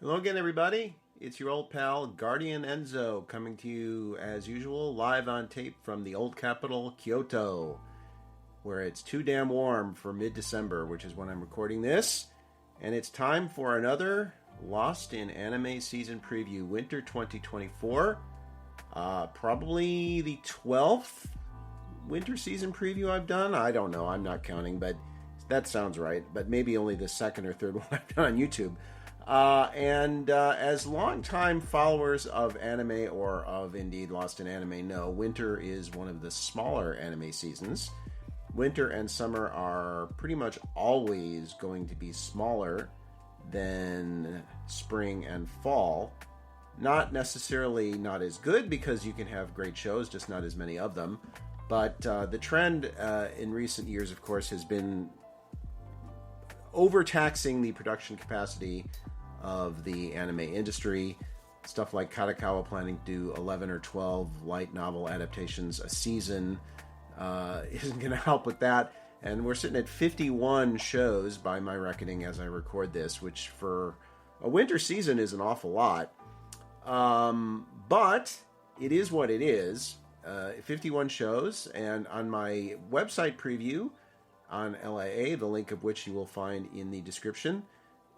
Hello again, everybody. It's your old pal, Guardian Enzo, coming to you, as usual, live on tape from the old capital, Kyoto, where it's too damn warm for mid-December, which is when I'm recording this. And it's time for another Lost in Anime Season Preview, Winter 2024. Probably the 12th Winter Season Preview I've done. I don't know, I'm not counting, but that sounds right. But maybe only the second or third one I've done on YouTube. As longtime followers of anime, or of indeed Lost in Anime, know, winter is one of the smaller anime seasons. Winter and summer are pretty much always going to be smaller than spring and fall. Not necessarily not as good, because you can have great shows, just not as many of them. But the trend in recent years, of course, has been overtaxing the production capacity of the anime industry. Stuff like Kadokawa planning to do 11 or 12 light novel adaptations a season isn't going to help with that. And we're sitting at 51 shows by my reckoning as I record this, which for a winter season is an awful lot. But it is what it is. 51 shows, and on my website preview on LAA, the link of which you will find in the description,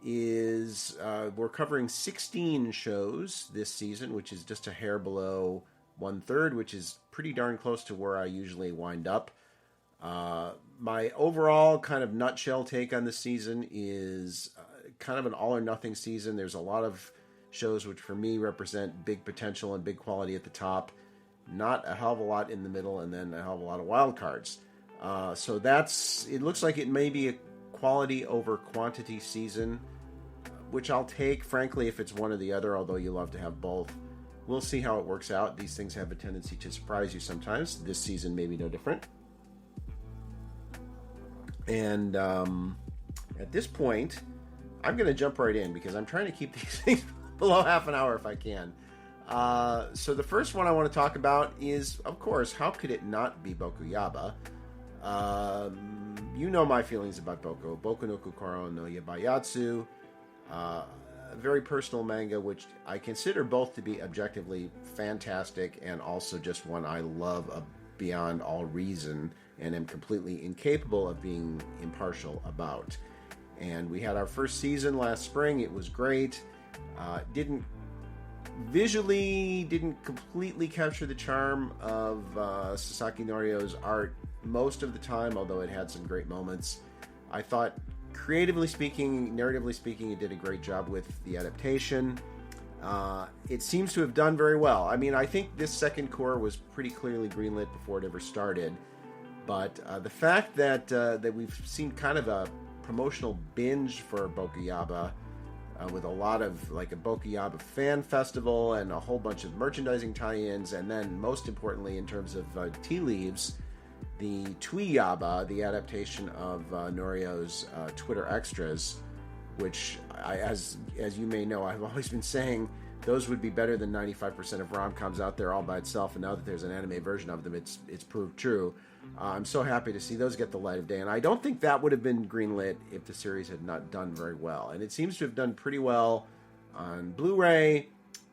is we're covering 16 shows this season, which is just a hair below 1/3, which is pretty darn close to where I usually wind up. My overall kind of nutshell take on the season is kind of an all or nothing season. There's a lot of shows which for me represent big potential and big quality at the top, not a hell of a lot in the middle, and then a hell of a lot of wild cards. So it looks like it may be a quality over quantity season, which I'll take, frankly, if it's one or the other, although you love to have both. We'll see how it works out. These things have a tendency to surprise you sometimes. This season may be no different. And at this point, I'm going to jump right in, because I'm trying to keep these things below half an hour if I can. So the first one I want to talk about is, of course, how could it not be Boku Yaba? You know my feelings about Boku. Boku no Kokoro no Yabai Yatsu. A very personal manga, which I consider both to be objectively fantastic and also just one I love beyond all reason and am completely incapable of being impartial about. And we had our first season last spring. It was great. Didn't completely capture the charm of Sasaki Norio's art most of the time, although it had some great moments. I thought, creatively speaking, narratively speaking, it did a great job with the adaptation. It seems to have done very well. I mean, I think this second core was pretty clearly greenlit before it ever started. But the fact that we've seen kind of a promotional binge for Boku Yaba, with a lot of, like, a Boku Yaba fan festival and a whole bunch of merchandising tie-ins, and then most importantly in terms of tea leaves, the Tui Yaba, the adaptation of Norio's Twitter extras, which as you may know, I've always been saying those would be better than 95% of rom-coms out there all by itself, and now that there's an anime version of them, it's proved true. I'm so happy to see those get the light of day, and I don't think that would have been greenlit if the series had not done very well, and it seems to have done pretty well on Blu-ray.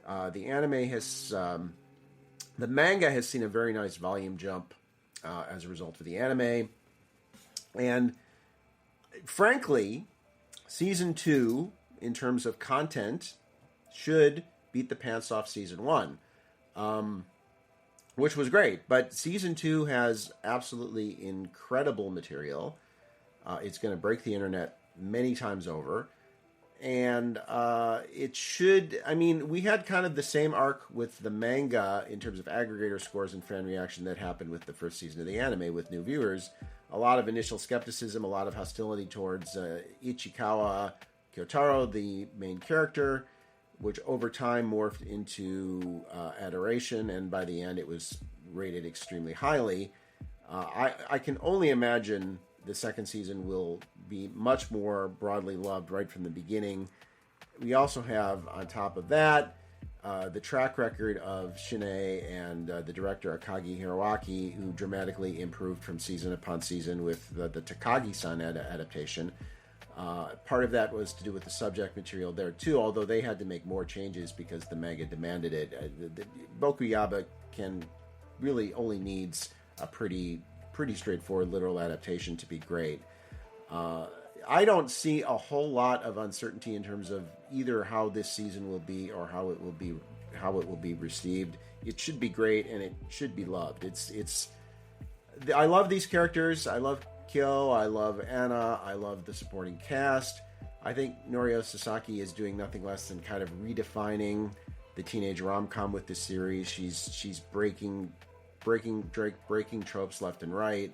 The anime has, the manga has seen a very nice volume jump as a result of the anime, and frankly, Season 2, in terms of content, should beat the pants off Season 1. Which was great, but Season 2 has absolutely incredible material. It's going to break the internet many times over. And it should, I mean, we had kind of the same arc with the manga in terms of aggregator scores and fan reaction that happened with the first season of the anime with new viewers. A lot of initial skepticism, a lot of hostility towards Ichikawa Kyotaro, the main character, which over time morphed into adoration, and by the end it was rated extremely highly. I can only imagine the second season will be much more broadly loved right from the beginning. We also have, on top of that, the track record of Shimane and the director Akagi Hiroaki, who dramatically improved from season upon season with the Takagi-san adaptation. Part of that was to do with the subject material there too, although they had to make more changes because the manga demanded it. Boku Yaba really only needs a pretty straightforward literal adaptation to be great. I don't see a whole lot of uncertainty in terms of either how this season will be or how it will be received. It should be great and it should be loved. I love these characters. I love Kyo, I love Anna, I love the supporting cast. I think Norio Sasaki is doing nothing less than kind of redefining the teenage rom-com with this series. She's breaking tropes left and right.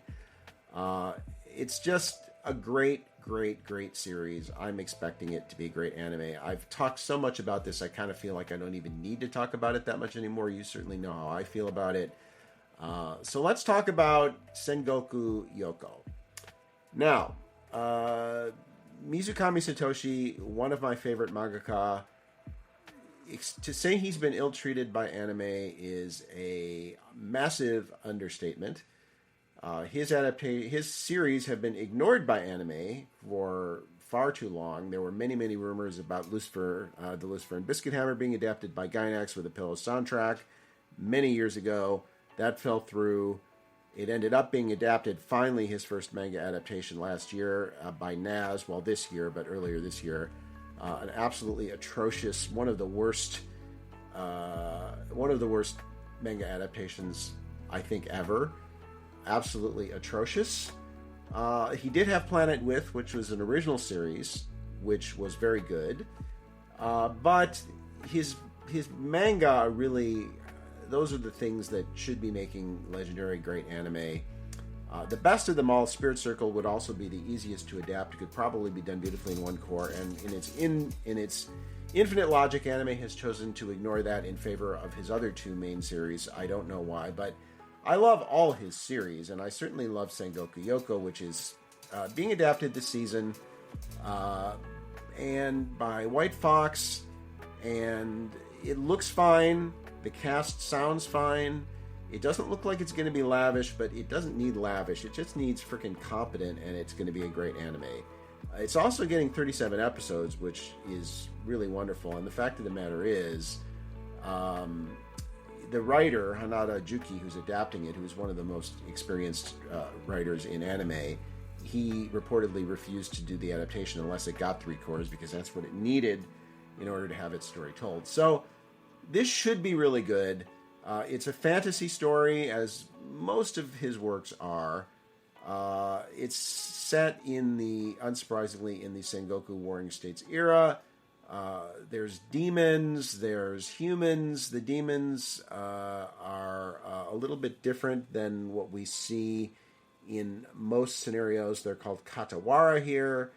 It's just a great series. I'm expecting it to be a great anime. I've talked so much about this, I kind of feel like I don't even need to talk about it that much anymore. You certainly know how I feel about it. So let's talk about Sengoku Youko. Now, Mizukami Satoshi, one of my favorite mangaka, to say he's been ill-treated by anime is a massive understatement. His series have been ignored by anime for far too long. There were many rumors about Lucifer, the Lucifer and Biscuit Hammer being adapted by Gainax with a Pillow soundtrack many years ago. That fell through. It ended up being adapted, finally, his first manga adaptation last year by Naz. Well, this year, but earlier this year. An absolutely atrocious, one of the worst manga adaptations, I think, ever. Absolutely atrocious. He did have Planet With, which was an original series, which was very good. But his manga really... Those are the things that should be making legendary great anime. The best of them all, Spirit Circle, would also be the easiest to adapt. It could probably be done beautifully in one core, and in its infinite logic, anime has chosen to ignore that in favor of his other two main series. I don't know why, but I love all his series, and I certainly love Sengoku Youko, which is being adapted this season, and by White Fox, and it looks fine. The cast sounds fine. It doesn't look like it's going to be lavish, but it doesn't need lavish. It just needs freaking competent, and it's going to be a great anime. It's also getting 37 episodes, which is really wonderful. And the fact of the matter is, the writer, Hanada Juki, who's adapting it, who's one of the most experienced writers in anime, he reportedly refused to do the adaptation unless it got 3 cores, because that's what it needed in order to have its story told. So this should be really good. It's a fantasy story, as most of his works are. It's set unsurprisingly, in the Sengoku Warring States era. There's demons, there's humans. The demons are a little bit different than what we see in most scenarios. They're called Katawara here.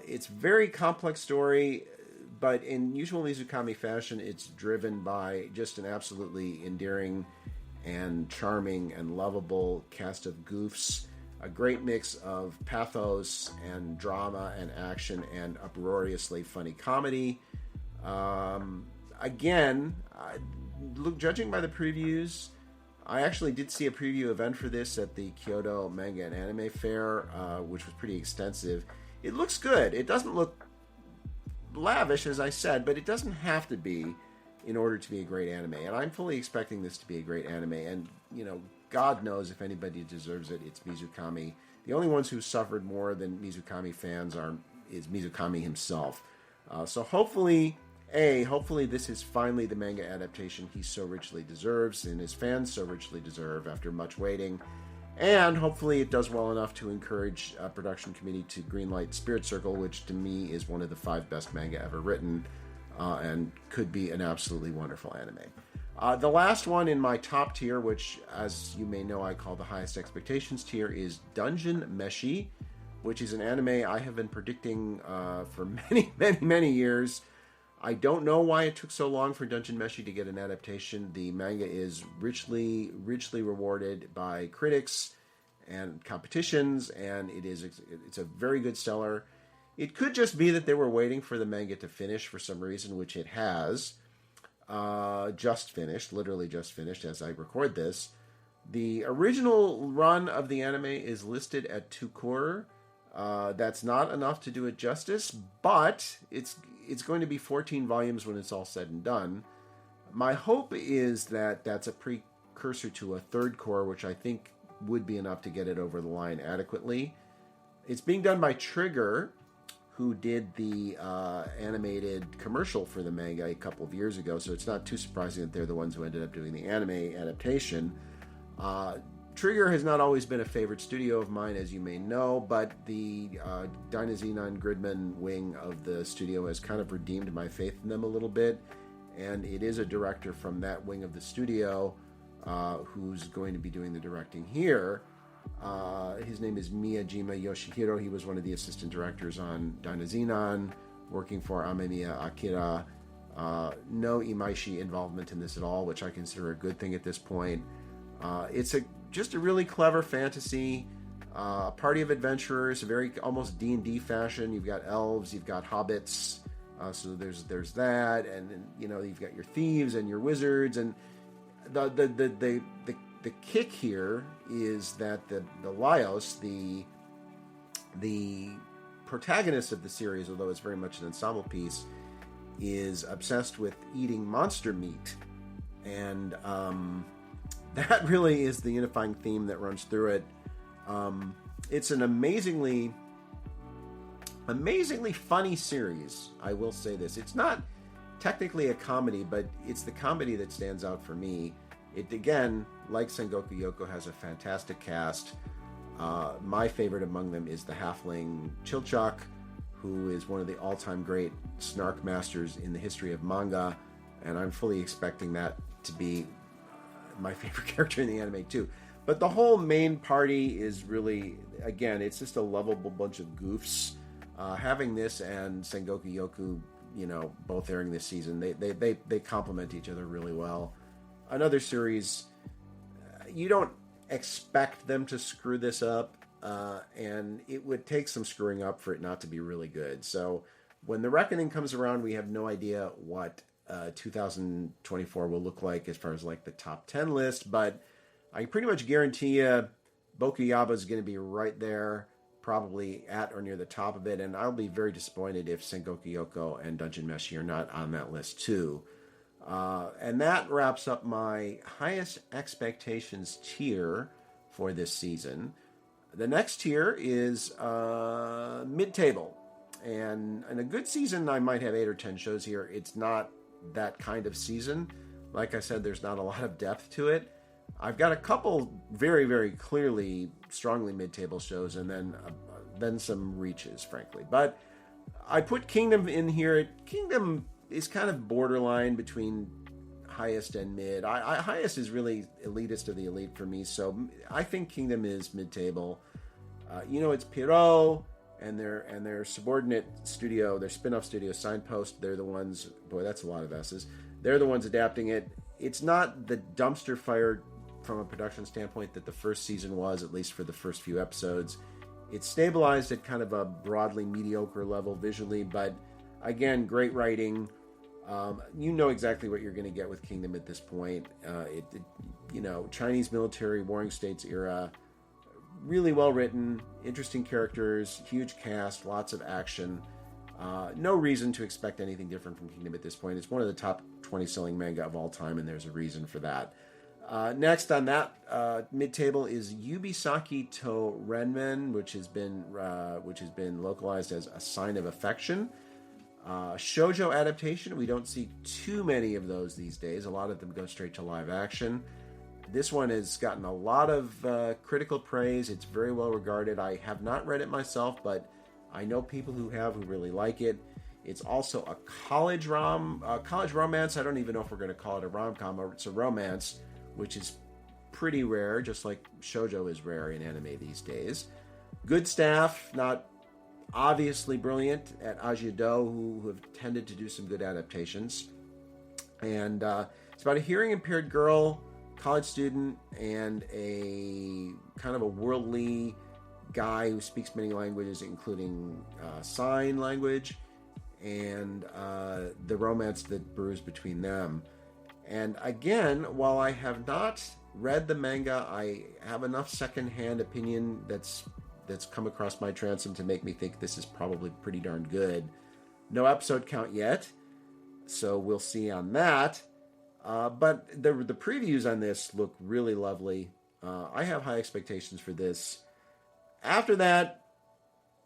It's a very complex story, but in usual Mizukami fashion, it's driven by just an absolutely endearing and charming and lovable cast of goofs. A great mix of pathos and drama and action and uproariously funny comedy. Judging by the previews, I actually did see a preview event for this at the Kyoto Manga and Anime Fair, which was pretty extensive. It looks good. It doesn't look lavish, as I said, but it doesn't have to be in order to be a great anime. And I'm fully expecting this to be a great anime. And, God knows if anybody deserves it, it's Mizukami. The only ones who suffered more than Mizukami fans is Mizukami himself. So hopefully this is finally the manga adaptation he so richly deserves, and his fans so richly deserve after much waiting. And hopefully it does well enough to encourage a production committee to greenlight Spirit Circle, which to me is one of the 5 best manga ever written, and could be an absolutely wonderful anime. The last one in my top tier, which, as you may know, I call the highest expectations tier, is Dungeon Meshi, which is an anime I have been predicting for many years. I don't know why it took so long for Dungeon Meshi to get an adaptation. The manga is richly rewarded by critics and competitions, and it's a very good seller. It could just be that they were waiting for the manga to finish for some reason, which it has. Literally just finished as I record this. The original run of the anime is listed at 2 core. That's not enough to do it justice, but it's going to be 14 volumes when it's all said and done. My hope is that that's a precursor to a third core, which I think would be enough to get it over the line adequately. It's being done by Trigger, who did the animated commercial for the manga a couple of years ago, so it's not too surprising that they're the ones who ended up doing the anime adaptation. Trigger has not always been a favorite studio of mine, as you may know, but the Dynazenon Gridman wing of the studio has kind of redeemed my faith in them a little bit, and it is a director from that wing of the studio who's going to be doing the directing here. His name is Miyajima Yoshihiro. He was one of the assistant directors on Dynazenon, working for Amemiya Akira. No Imaishi involvement in this at all, which I consider a good thing at this point. It's just a really clever fantasy, a party of adventurers, a very almost D&D fashion. You've got elves, you've got hobbits, so there's that, and you've got your thieves and your wizards, and the kick here is that the Laios, the protagonist of the series, although it's very much an ensemble piece, is obsessed with eating monster meat, and that really is the unifying theme that runs through it. It's an amazingly funny series, I will say this. It's not technically a comedy, but it's the comedy that stands out for me. It, again, like Sengoku Youko, has a fantastic cast. My favorite among them is the halfling Chilchak, who is one of the all-time great snark masters in the history of manga, and I'm fully expecting that to be my favorite character in the anime too. But the whole main party is really, again, it's just a lovable bunch of goofs. Having this and Sengoku Youko, both airing this season, they complement each other really well. Another series, you don't expect them to screw this up, and it would take some screwing up for it not to be really good. So when The Reckoning comes around, we have no idea what 2024 will look like as far as like the top 10 list, but I pretty much guarantee you Boku is going to be right there, probably at or near the top of it, and I'll be very disappointed if Sengoku Youko and Dungeon Meshi are not on that list too. And that wraps up my highest expectations tier for this season. The next tier is mid-table, and in a good season I might have 8 or 10 shows here. It's not that kind of season. Like I said, there's not a lot of depth to it. I've got a couple very, very clearly, strongly mid-table shows, and then some reaches, frankly. But I put Kingdom in here. Kingdom is kind of borderline between highest and mid. Highest is really elitist of the elite for me, so I think Kingdom is mid-table. It's Pierrot and their subordinate studio, their spin-off studio, Signpost. They're the ones, boy, that's a lot of S's. They're the ones adapting it. It's not the dumpster fire from a production standpoint that the first season was, at least for the first few episodes. It's stabilized at kind of a broadly mediocre level visually, but again, great writing. You know exactly what you're going to get with Kingdom at this point. Chinese military, Warring States era, really well written, interesting characters, huge cast, lots of action. No reason to expect anything different from Kingdom at this point. It's one of the top 20 selling manga of all time, and there's a reason for that. Next on that mid-table is Yubisaki to Renren, which has been localized as A Sign of Affection. Shoujo adaptation. We don't see too many of those these days. A lot of them go straight to live action. This one has gotten a lot of critical praise. It's very well regarded. I have not read it myself, but I know people who have, who really like it. It's also a college romance. I don't even know if we're going to call it a rom-com, or it's a romance, which is pretty rare, just like shoujo is rare in anime these days. Good staff, not obviously brilliant at Ajido, who have tended to do some good adaptations. And it's about a hearing-impaired girl, college student, and a kind of a worldly guy who speaks many languages, including sign language, and the romance that brews between them. And again, while I have not read the manga, I have enough secondhand opinion that's that's come across my transom to make me think this is probably pretty darn good. No episode count yet, so we'll see on that. But the previews on this look really lovely. I have high expectations for this. After that,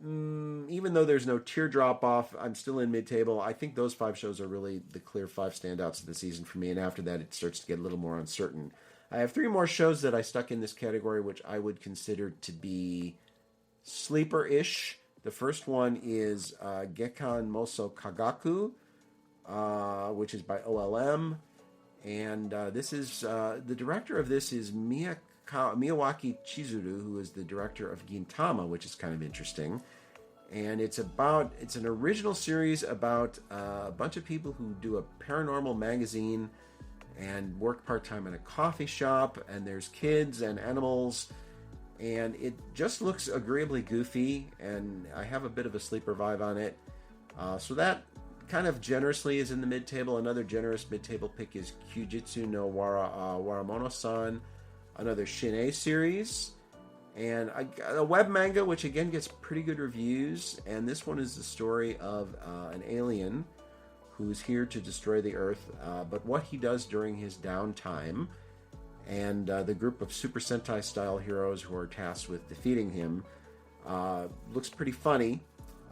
even though there's no teardrop off, I'm still in mid-table. I think those 5 shows are really the clear 5 standouts of the season for me, and after that it starts to get a little more uncertain. I have 3 more shows that I stuck in this category, which I would consider to be sleeper-ish. The first one is Gekkan Mousou Kagaku, which is by OLM, and this is the director of this is Miyawaki Chizuru, who is the director of Gintama, which is kind of interesting. And it's an original series about a bunch of people who do a paranormal magazine and work part-time in a coffee shop, and there's kids and animals, and it just looks agreeably goofy, and I have a bit of a sleeper vibe on it. So that kind of generously is in the mid-table. Another generous mid-table pick is Kyuujitsu no Warumono-san, another Shimane series, and a web manga, which again gets pretty good reviews, and this one is the story of an alien who's here to destroy the Earth, but what he does during his downtime, and the group of Super Sentai-style heroes who are tasked with defeating him, looks pretty funny.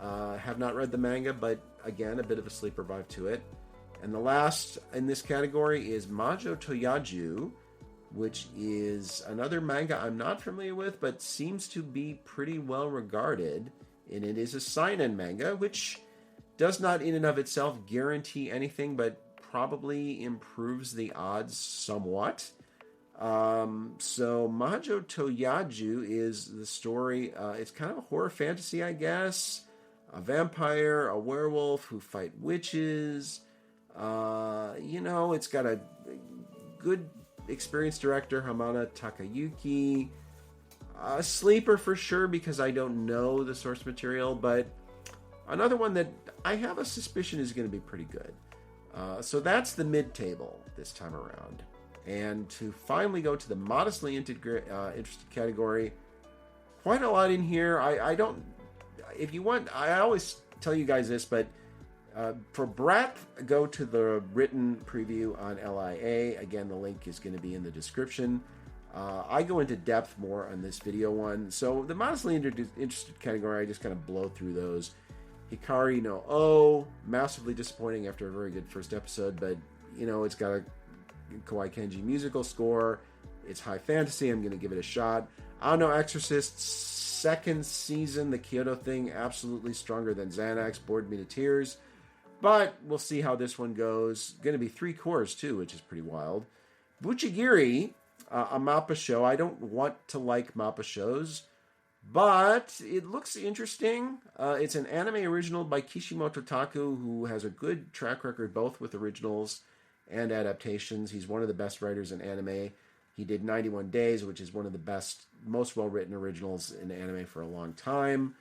Have not read the manga, but again, a bit of a sleeper vibe to it. And the last in this category is Majo to Yajuu, which is another manga I'm not familiar with, but seems to be pretty well regarded. And it is a seinen manga, which does not in and of itself guarantee anything, but probably improves the odds somewhat. So Majo to Yajuu is the story. It's kind of a horror fantasy, I guess. A vampire, a werewolf who fight witches. It's got a good experienced director, Hamada Takayuki. A sleeper for sure because I don't know the source material, but another one that I have a suspicion is going to be pretty good. So that's the mid-table this time around. And to finally go to the modestly interested category, quite a lot in here. I don't... If you want, I always tell you guys this, but for breadth, go to the written preview on LIA. Again, the link is going to be in the description. I go into depth more on this video one. So the modestly interested category, I just kind of blow through those. Hikari no O, massively disappointing after a very good first episode, but it's got a Kawaii Kenji musical score. It's high fantasy. I'm going to give it a shot. Ano Exorcist second season, the Kyoto thing, absolutely stronger than Xanax, bored me to tears. But we'll see how this one goes. Going to be 3 cores too, which is pretty wild. Bucchigiri, a Mappa show. I don't want to like Mappa shows, but it looks interesting. It's an anime original by Kishimoto Taku, who has a good track record both with originals and adaptations. He's one of the best writers in anime. He did 91 Days, which is one of the best, most well-written originals in anime for a long time.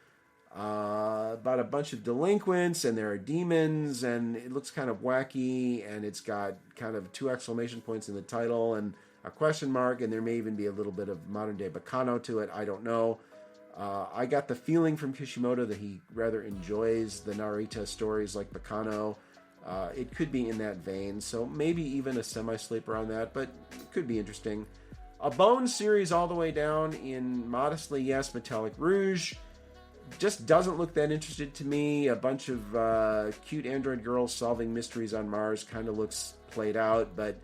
About a bunch of delinquents, and there are demons, and it looks kind of wacky, and it's got kind of 2 exclamation points in the title, and a question mark, and there may even be a little bit of modern-day Baccano to it. I don't know. I got the feeling from Kishimoto that he rather enjoys the Narita stories like Baccano. It could be in that vein, so maybe even a semi-sleeper on that, but it could be interesting. A Bone series all the way down in modestly, yes, Metallic Rouge. Just doesn't look that interested to me. A bunch of cute android girls solving mysteries on Mars kind of looks played out, but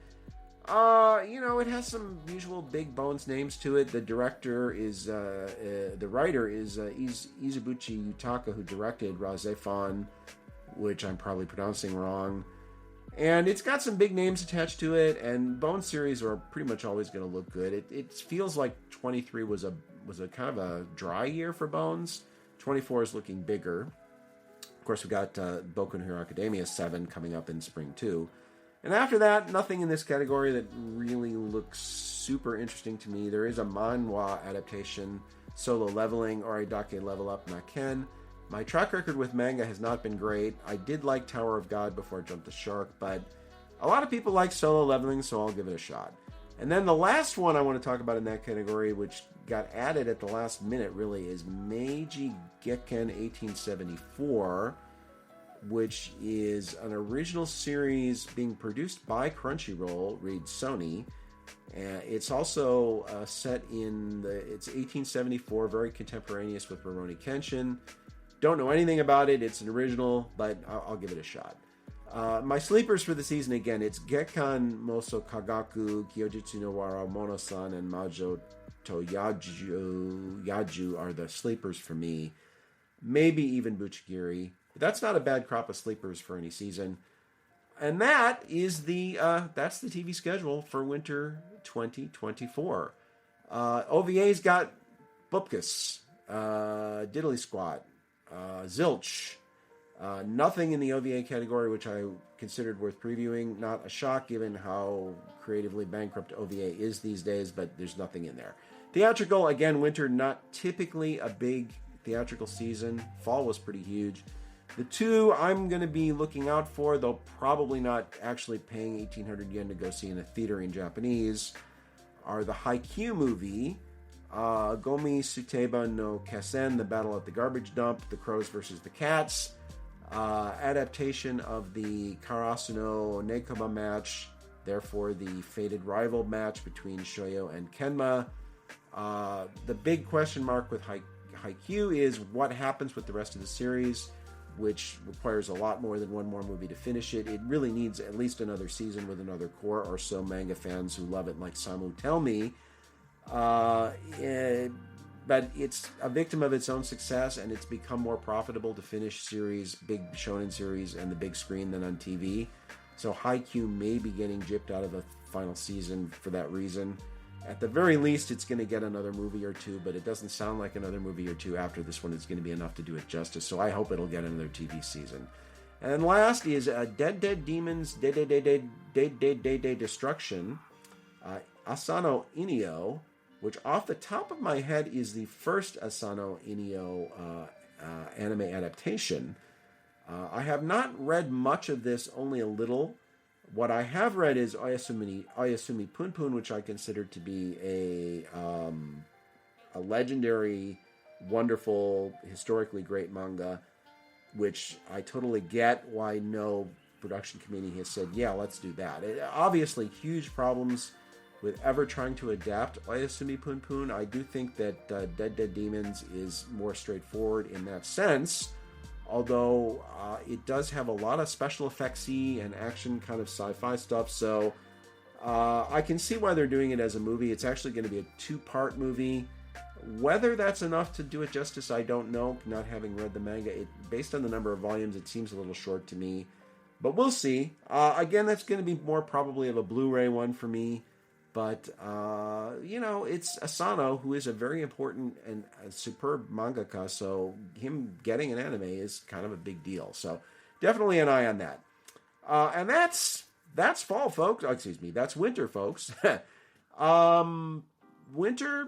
it has some usual big bones names to it. The director is, the writer is Izubuchi Yutaka, who directed Razefon, which I'm probably pronouncing wrong. And it's got some big names attached to it, and Bone series are pretty much always going to look good. It feels like 23 was a kind of a dry year for Bones. 24 is looking bigger. Of course, we got Boku no Hero Academia 7 coming up in spring too. And after that, nothing in this category that really looks super interesting to me. There is a manhwa adaptation, Solo Leveling, or Dake Level Up Naken. My track record with manga has not been great. I did like Tower of God before I jumped the shark, but a lot of people like Solo Leveling, so I'll give it a shot. And then the last one I want to talk about in that category, which got added at the last minute, really, is Meiji Gekken 1874, which is an original series being produced by Crunchyroll, read Sony. It's also set in it's 1874, very contemporaneous with Rurouni Kenshin. Don't know anything about it. It's an original, but I'll give it a shot. My sleepers for the season, again, it's Gekkan Moso Kagaku, Kyuujitsu no Warumono-san, and Majo to Yajuu are the sleepers for me. Maybe even Bucchigiri. But that's not a bad crop of sleepers for any season. And that is that's the TV schedule for winter 2024. OVA's got Bupkis, Diddly Squat, Zilch. Nothing in the OVA category which I considered worth previewing. Not a shock given how creatively bankrupt OVA is these days, but there's nothing in there. Theatrical, again, winter, not typically a big theatrical season. Fall was pretty huge. The two I'm going to be looking out for, though probably not actually paying 1,800 yen to go see in a theater in Japanese, are the Haikyuu movie, Gomisuteba no Kessen, The Battle at the Garbage Dump, The Crows versus the Cats, adaptation of the Karasuno Nekoba match, therefore the fated rival match between Shoyo and Kenma. The big question mark with Haikyuu is what happens with the rest of the series, which requires a lot more than one more movie to finish it. It really needs at least another season with another core or so manga fans who love it, like Samu tell me. But it's a victim of its own success, and it's become more profitable to finish series, big shonen series, and the big screen than on TV. So Haikyuu may be getting gypped out of a final season for that reason. At the very least, it's going to get another movie or two, but it doesn't sound like another movie or two after this one is going to be enough to do it justice. So I hope it'll get another TV season. And last is Dead Demons Dededede Destruction, Asano Inio, which off the top of my head is the first Asano Inio anime adaptation. I have not read much of this, only a little. What I have read is Oyasumi Punpun, which I consider to be a legendary, wonderful, historically great manga, which I totally get why no production committee has said, yeah, let's do that. Obviously, huge problems with ever trying to adapt Oyasumi Punpun. I do think that Dead Demons is more straightforward in that sense, although it does have a lot of special effects-y and action kind of sci-fi stuff, so I can see why they're doing it as a movie. It's actually going to be a two-part movie. Whether that's enough to do it justice, I don't know, not having read the manga. Based on the number of volumes, it seems a little short to me, but we'll see. Again, that's going to be more probably of a Blu-ray one for me. But, it's Asano, who is a very important and a superb mangaka, so him getting an anime is kind of a big deal. So definitely an eye on that. And that's fall, folks. Oh, excuse me, that's winter, folks. Winter,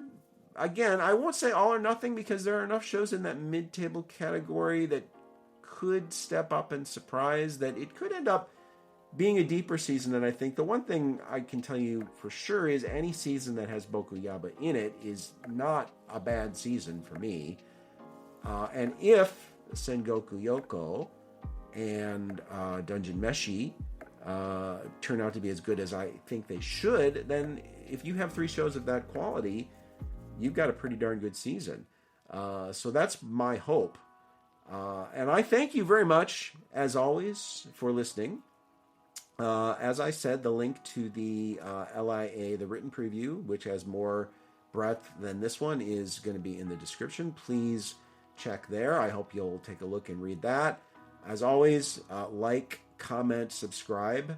again, I won't say all or nothing because there are enough shows in that mid-table category that could step up and surprise that it could end up being a deeper season. And I think the one thing I can tell you for sure is any season that has Boku Yaba in it is not a bad season for me. And if Sengoku Youko and Dungeon Meshi turn out to be as good as I think they should, then if you have 3 shows of that quality, you've got a pretty darn good season. So that's my hope. And I thank you very much, as always, for listening. As I said, the link to the LIA, the written preview, which has more breadth than this one, is going to be in the description. Please check there. I hope you'll take a look and read that. As always, like, comment, subscribe,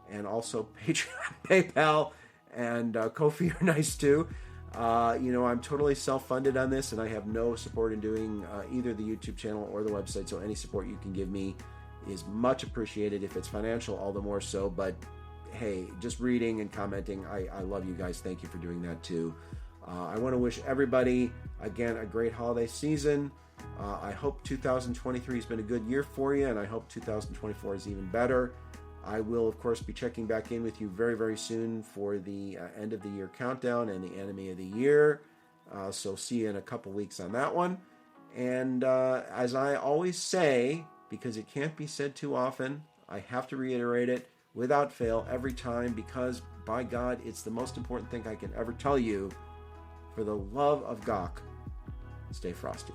and also Patreon, PayPal, and Ko-fi are nice too. I'm totally self-funded on this, and I have no support in doing either the YouTube channel or the website, so any support you can give me is much appreciated. If it's financial, all the more so. But hey, just reading and commenting, I love you guys. Thank you for doing that too. I want to wish everybody, again, a great holiday season. I hope 2023 has been a good year for you, and I hope 2024 is even better. I will, of course, be checking back in with you very, very soon for the end of the year countdown and the anime of the year. So see you in a couple weeks on that one. And as I always say, because it can't be said too often, I have to reiterate it without fail every time, because by God, it's the most important thing I can ever tell you. For the love of Gok, stay frosty.